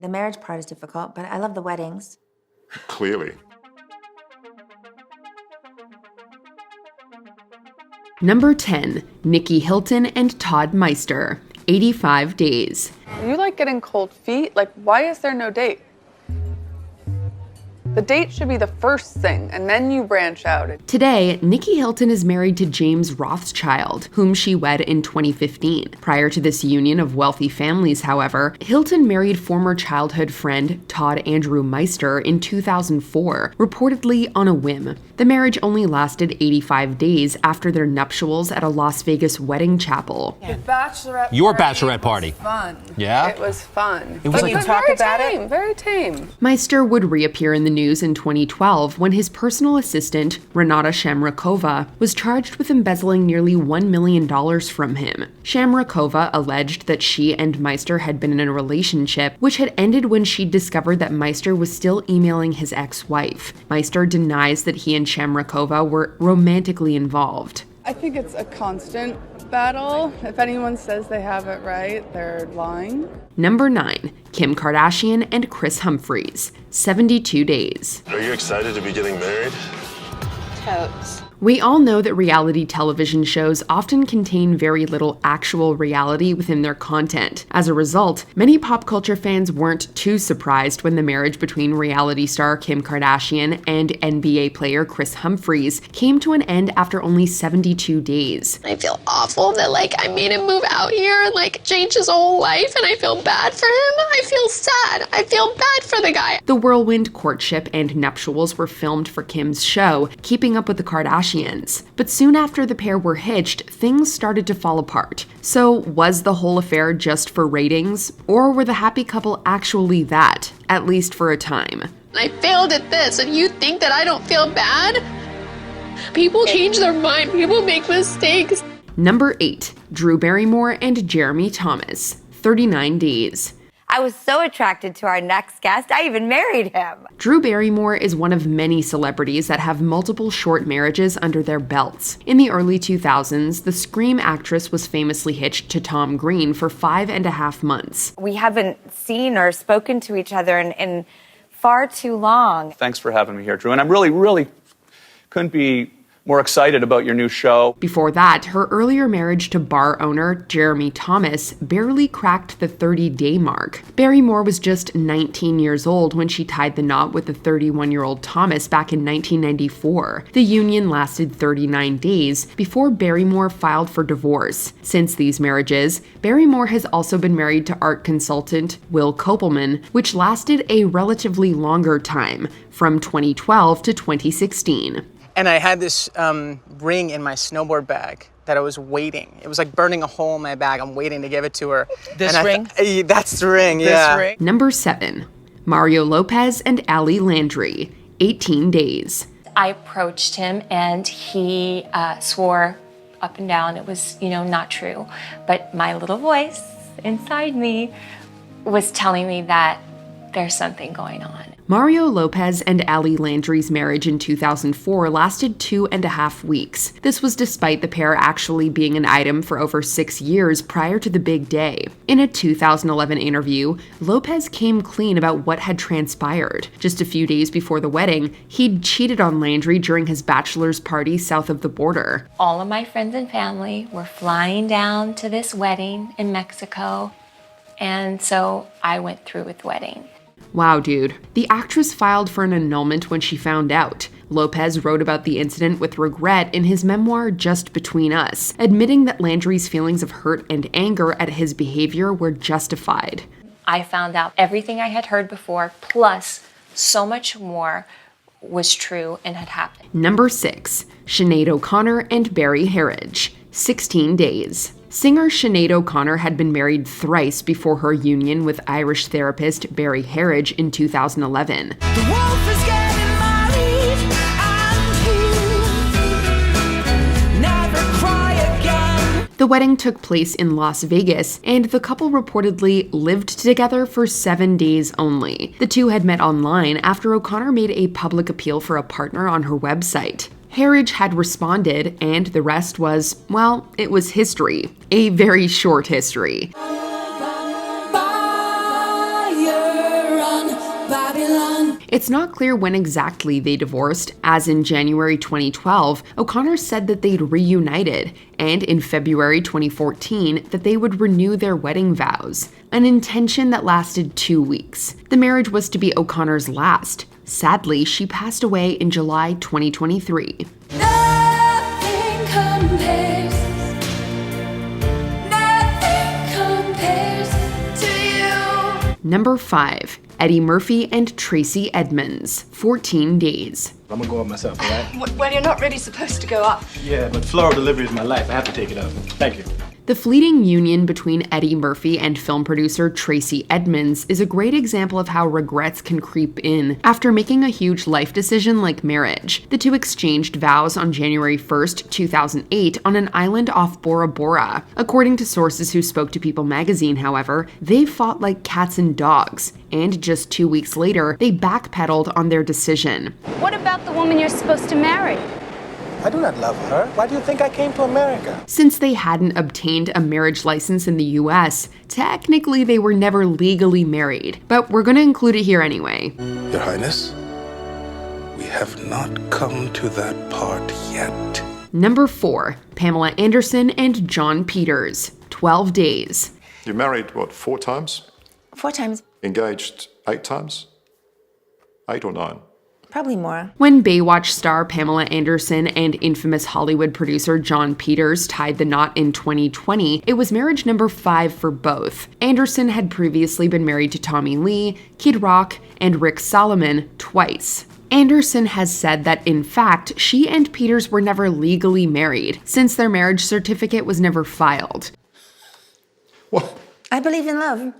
The marriage part is difficult, but I love the weddings. Clearly. Number 10, Nikki, Hilton, and Todd Meister, 85 days. You like getting cold feet? Like, why is there no date? The date should be the first thing, and then you branch out. Today, Nikki Hilton is married to James Rothschild, whom she wed in 2015. Prior to this union of wealthy families, however, Hilton married former childhood friend Todd Andrew Meister in 2004, reportedly on a whim. The marriage only lasted 85 days after their nuptials at a Las Vegas wedding chapel. Your bachelorette party. Fun. Yeah? It was fun. It was but like talk about it. Very tame. Meister would reappear in the news in 2012 when his personal assistant, Renata Shamrakova, was charged with embezzling nearly $1 million from him. Shamrakova alleged that she and Meister had been in a relationship, which had ended when she discovered that Meister was still emailing his ex-wife. Meister denies that he and Shamrakova were romantically involved. I think it's a constant battle. If anyone says they have it right, they're lying. Number 9, Kim Kardashian and Kris Humphries, 72 days. Are you excited to be getting married? Totes. We all know that reality television shows often contain very little actual reality within their content. As a result, many pop culture fans weren't too surprised when the marriage between reality star Kim Kardashian and NBA player Kris Humphries came to an end after only 72 days. I feel awful that I made him move out here and change his whole life, and I feel bad for him. I feel sad. I feel bad for the guy. The whirlwind courtship and nuptials were filmed for Kim's show, Keeping Up with the Kardashians. But soon after the pair were hitched, things started to fall apart. So was the whole affair just for ratings? Or were the happy couple actually that, at least for a time? I failed at this, and you think that I don't feel bad? People change their mind. People make mistakes. Number 8, Drew Barrymore and Jeremy Thomas, 39 days. I was so attracted to our next guest, I even married him. Drew Barrymore is one of many celebrities that have multiple short marriages under their belts. In the early 2000s, the Scream actress was famously hitched to Tom Green for 5.5 months. We haven't seen or spoken to each other in far too long. Thanks for having me here, Drew. And I'm really couldn't be more excited about your new show. Before that, her earlier marriage to bar owner Jeremy Thomas barely cracked the 30-day mark. Barrymore was just 19 years old when she tied the knot with the 31-year-old Thomas back in 1994. The union lasted 39 days before Barrymore filed for divorce. Since these marriages, Barrymore has also been married to art consultant Will Kopelman, which lasted a relatively longer time, from 2012 to 2016. And I had this ring in my snowboard bag that I was waiting. It was like burning a hole in my bag. I'm waiting to give it to her. This ring? That's the ring, yeah. This ring? Number 7, Mario Lopez and Ali Landry, 18 days. I approached him and he swore up and down it was, not true. But my little voice inside me was telling me that there's something going on. Mario Lopez and Ali Landry's marriage in 2004 lasted 2.5 weeks. This was despite the pair actually being an item for over 6 years prior to the big day. In a 2011 interview, Lopez came clean about what had transpired. Just a few days before the wedding, he'd cheated on Landry during his bachelor's party south of the border. All of my friends and family were flying down to this wedding in Mexico, and so I went through with the wedding. Wow, dude. The actress filed for an annulment when she found out. Lopez wrote about the incident with regret in his memoir Just Between Us, admitting that Landry's feelings of hurt and anger at his behavior were justified. I found out everything I had heard before, plus so much more, was true and had happened. Number 6, Sinead O'Connor and Barry Herriage, 16 days. Singer Sinead O'Connor had been married thrice before her union with Irish therapist Barry Herriage in 2011. The wolf is getting married, and he never cry again. The wedding took place in Las Vegas, and the couple reportedly lived together for 7 days only. The two had met online after O'Connor made a public appeal for a partner on her website. Herriage had responded, and the rest was, well, it was history. A very short history. It's not clear when exactly they divorced, as in January 2012, OConnor said that they'd reunited, and in February 2014 that they would renew their wedding vows, an intention that lasted 2 weeks. The marriage was to be O'Connor's last. Sadly, she passed away in July 2023. Nothing compares. Nothing compares to you. Number 5. Eddie Murphy and Tracy Edmonds, 14 days. I'm gonna go up myself, all right? Well, you're not really supposed to go up. Yeah, but floral delivery is my life. I have to take it up. Thank you. The fleeting union between Eddie Murphy and film producer Tracy Edmonds is a great example of how regrets can creep in after making a huge life decision like marriage. The two exchanged vows on January 1st, 2008 on an island off Bora Bora. According to sources who spoke to People magazine, however, they fought like cats and dogs, and just 2 weeks later, they backpedaled on their decision. What about the woman you're supposed to marry? I do not love her. Why do you think I came to America? Since they hadn't obtained a marriage license in the US, technically they were never legally married, but we're gonna include it here anyway. Your Highness, we have not come to that part yet. Number 4, Pamela Anderson and Jon Peters, 12 days. You married, what, 4 times? 4 times. Engaged 8 times? 8 or 9? Probably more. When Baywatch star Pamela Anderson and infamous Hollywood producer Jon Peters tied the knot in 2020, it was marriage number 5 for both. Anderson had previously been married to Tommy Lee, Kid Rock, and Rick Solomon twice. Anderson has said that, in fact, she and Peters were never legally married, since their marriage certificate was never filed. What? I believe in love.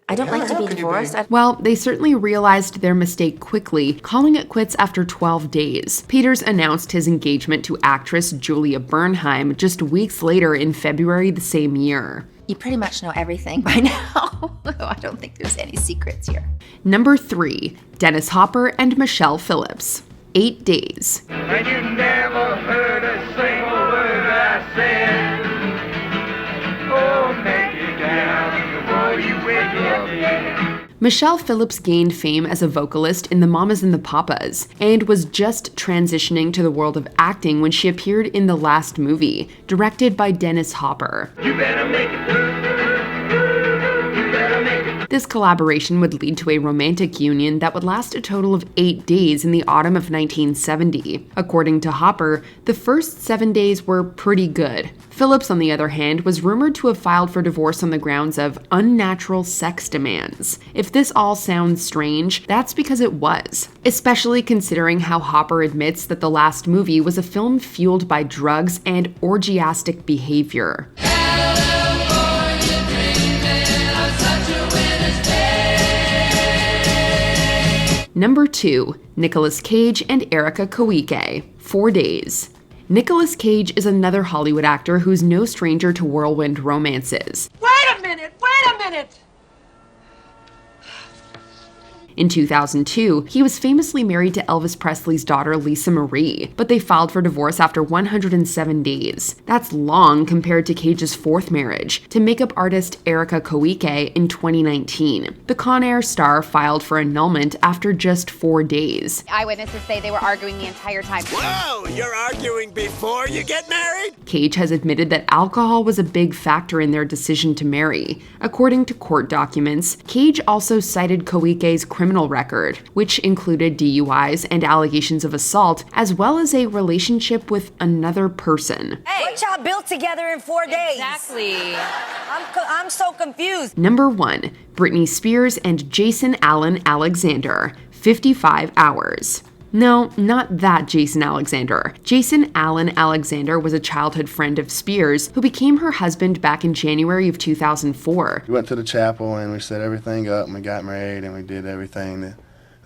I don't like to be divorced. Well, they certainly realized their mistake quickly, calling it quits after 12 days. Peters announced his engagement to actress Julia Bernheim just weeks later in February the same year. You pretty much know everything by now. I don't think there's any secrets here. Number 3, Dennis Hopper and Michelle Phillips, 8 days. And you never heard a single word I said. Oh, make it down. Michelle Phillips gained fame as a vocalist in The Mamas and the Papas, and was just transitioning to the world of acting when she appeared in The Last Movie, directed by Dennis Hopper. You better make it. This collaboration would lead to a romantic union that would last a total of 8 days in the autumn of 1970. According to Hopper, the first 7 days were pretty good. Phillips, on the other hand, was rumored to have filed for divorce on the grounds of unnatural sex demands. If this all sounds strange, that's because it was, especially considering how Hopper admits that The Last Movie was a film fueled by drugs and orgiastic behavior. Number 2, Nicolas Cage and Erika Koike, 4 days. Nicolas Cage is another Hollywood actor who's no stranger to whirlwind romances. Wait a minute! Wait a minute! In 2002, he was famously married to Elvis Presley's daughter Lisa Marie, but they filed for divorce after 107 days. That's long compared to Cage's 4th marriage, to makeup artist Erika Koike in 2019. The Con Air star filed for annulment after just 4 days. Eyewitnesses say they were arguing the entire time. Whoa, you're arguing before you get married? Cage has admitted that alcohol was a big factor in their decision to marry. According to court documents, Cage also cited Koike's criminal record, which included DUIs and allegations of assault, as well as a relationship with another person. Hey, what y'all built together in 4 days? Exactly. I'm so confused. Number 1, Britney Spears and Jason Allen Alexander, 55 hours. No, not that Jason Alexander. Jason Allen Alexander was a childhood friend of Spears who became her husband back in January of 2004. We went to the chapel and we set everything up and we got married and we did everything,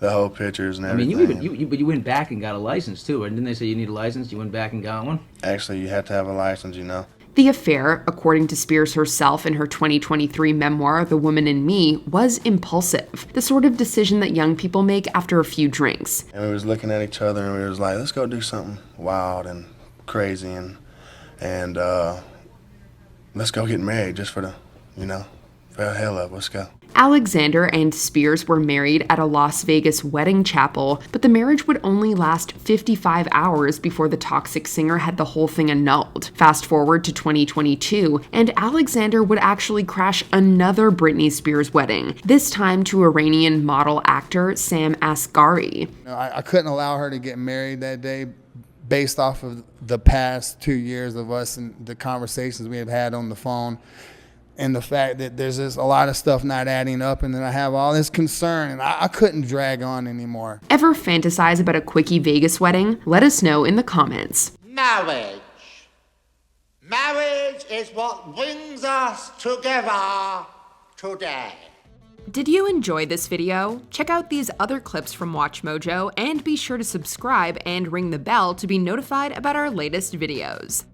the whole pictures and everything. I mean, but you went back and got a license too, and didn't they say you need a license? You went back and got one? Actually, you have to have a license, you know. The affair, according to Spears herself in her 2023 memoir, The Woman in Me, was impulsive. The sort of decision that young people make after a few drinks. And we was looking at each other and we was like, let's go do something wild and crazy and let's go get married just for Well, hell up, let's go. Alexander and Spears were married at a Las Vegas wedding chapel, but the marriage would only last 55 hours before the toxic singer had the whole thing annulled. Fast forward to 2022, and Alexander would actually crash another Britney Spears wedding, this time to Iranian model actor Sam Asghari. I couldn't allow her to get married that day based off of the past 2 years of us and the conversations we have had on the phone. And the fact that there's just a lot of stuff not adding up, and then I have all this concern, and I couldn't drag on anymore. Ever fantasize about a quickie Vegas wedding? Let us know in the comments. Marriage. Marriage is what brings us together today. Did you enjoy this video? Check out these other clips from WatchMojo, and be sure to subscribe and ring the bell to be notified about our latest videos.